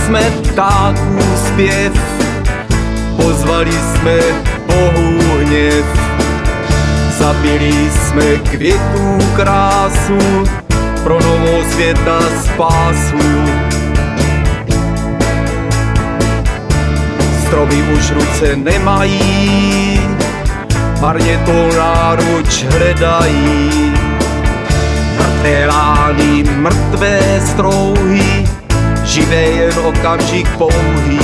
jsme ptáků zpěv, pozvali jsme Bohu hněv. Zabili jsme květů krásu, pro novou světa spásu. Stromy už ruce nemají, marně to náruč hledají. Mrtvé lány, mrtvé strouhy, živé jen okamžik pouhý.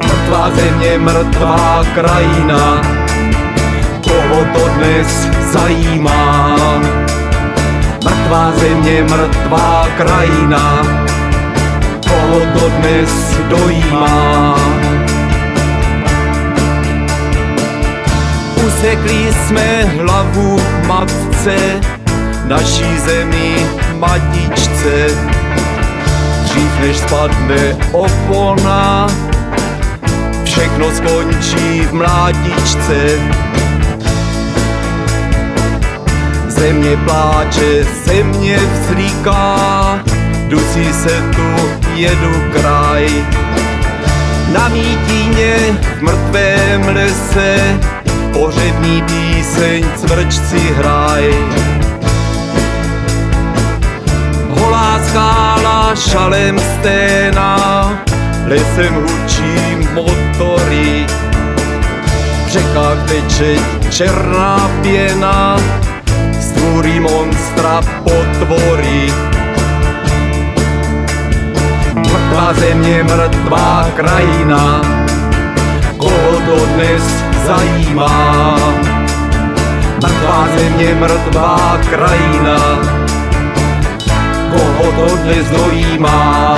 Mrtvá země, mrtvá krajina, koho to dnes zajímá? Mrtvá země, mrtvá krajina, koho to dnes dojímá? Usekli jsme hlavu matce, naší zemi matičce. Dřív než spadne opona, všechno skončí v mlátičce. Země pláče, země vzlíká, dusí se tu jedu kraj. Na mítíně v mrtvém lese pohřební píseň cvrčci hraj. Holá skála, šalem sténa, lesem hučí motory. V řekách teče černá pěna, stvoří monstra potvory. Mrtvá země, mrtvá krajina, koho to dnes zajímá? Mrtvá země, mrtvá krajina, koho to dnes dojímá?